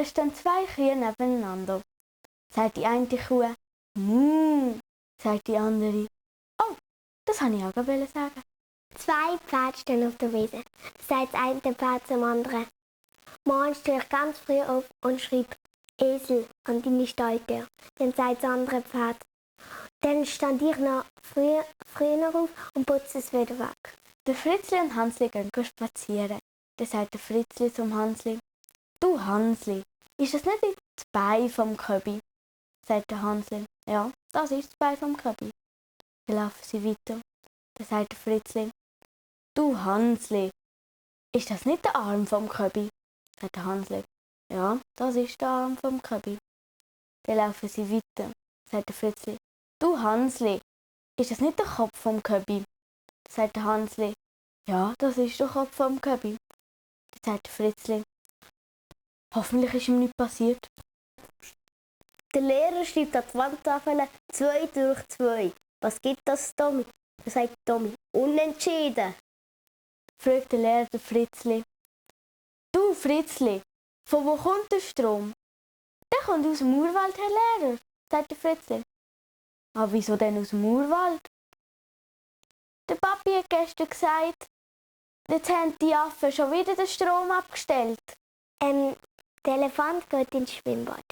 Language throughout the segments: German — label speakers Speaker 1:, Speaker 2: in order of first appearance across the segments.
Speaker 1: stehen zwei Kühe nebeneinander. Sagt die eine Kuh, «Muh», sagt die andere, «Oh, das wollte ich auch gerade sagen.»
Speaker 2: Zwei Pferde stehen auf der Wiese. Sagt das eine Pferd zum anderen, «Morgen stehe ich ganz früh auf und schreibe Esel an deine Stalltür.» Dann sagt das andere Pferd, «Dann stand ich noch früher auf und putze es wieder weg.»
Speaker 1: Der Fritzli und Hansli gehen spazieren. Dann sagt der Fritzli zum Hansli, «Du Hansli, ist das nicht das Bein vom Köbi?» Sagt der Hansli, «Ja, das ist das Bein vom Köbi.» Dann laufen sie weiter. Dann sagt der Fritzli, «Du Hansli, ist das nicht der Arm vom Köbi?» Sagt der Hansli, «Ja, das ist der Arm vom Köbi.» Dann laufen sie weiter. Sagt der Fritzli, «Du Hansli, ist das nicht der Kopf vom Köbi?» Sagt der Hansli, «Ja, das ist der Kopf vom Köbi.» Dann sagt der Fritzli, «Hoffentlich ist ihm nichts passiert.»
Speaker 2: Der Lehrer schreibt an die Wandtafel 2 durch 2. Was gibt das, Tommy? Dann sagt Tommy, unentschieden.
Speaker 1: Fragt der Lehrer den Fritzli, «Du Fritzli, von wo kommt der Strom?» «Der kommt aus dem Urwald, Herr Lehrer», sagt der Fritzli. «Ah, wieso denn aus dem Urwald?» «Der Papi hat gestern gesagt, jetzt haben die Affen schon wieder den Strom abgestellt.»
Speaker 2: Der Elefant geht ins Schwimmbad.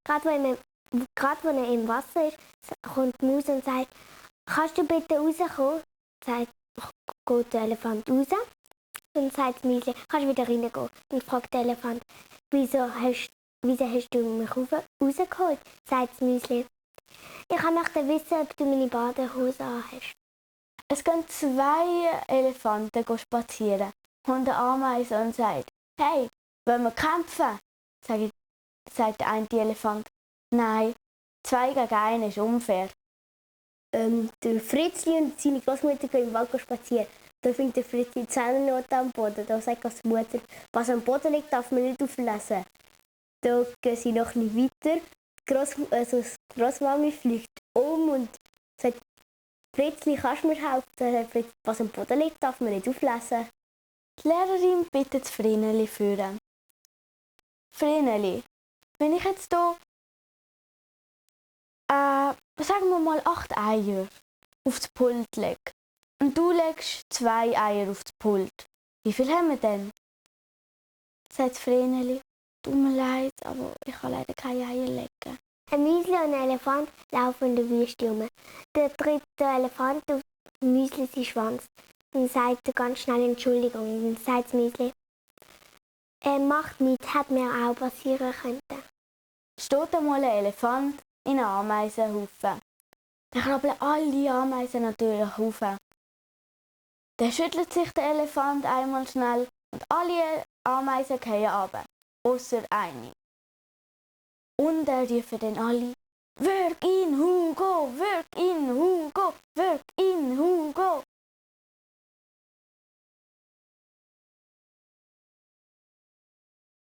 Speaker 2: Gerade wenn er im Wasser ist, kommt die Maus und sagt, «Kannst du bitte rauskommen?» Geht der Elefant raus. Dann sagt das Mäuschen, «Kannst du wieder reingehen?» Dann fragt der Elefant, «Wieso hast du mich rausgeholt?» Sagt das Mäuschen, «Ich möchte wissen, ob du meine Badehose anhast.»
Speaker 1: Es gehen zwei Elefanten spazieren und eine Ameise und sagt, «Hey, wollen wir kämpfen?» Sagt der eine Elefant, «Nein, 2 gegen 1 ist unfair.»
Speaker 2: Der Fritzli und seine Großmutter gehen im Wald spazieren. Da findet der Fritzli die Zehnernote am Boden. Da sagt die Mutter, was am Boden liegt, darf man nicht auflesen. Da gehen sie noch ein bisschen weiter. Die Grossmami fliegt um und sagt, «Fritzli, kannst du mir helfen?» Dann sagt Fritzli, was am Boden liegt, darf man nicht auflesen.
Speaker 1: Die Lehrerin bittet das Vreneli führen. «Vreneli, wenn ich jetzt hier, sagen wir mal 8 Eier aufs Pult lege und du legst 2 Eier aufs Pult, wie viel haben wir denn?» Sagt das Vreneli, «Tut mir leid, aber ich kann leider keine Eier legen.»
Speaker 2: Ein Müsli und ein Elefant laufen in der Wüste herum. Da tritt der Elefant auf Müsli seinen Schwanz. Dann sagt er ganz schnell Entschuldigung. Dann sagt das Müsli, «Macht nichts, hätte mir auch passieren können.»
Speaker 1: Steht einmal ein Elefant in einem Ameisenhaufen. Dann krabbeln alle Ameisen natürlich rauf. Dann schüttelt sich der Elefant einmal schnell und alle Ameisen fallen runter, ausser eine. Und er rufen dann alle, «Wirk ihn, Hugo! Wirk ihn, Hugo!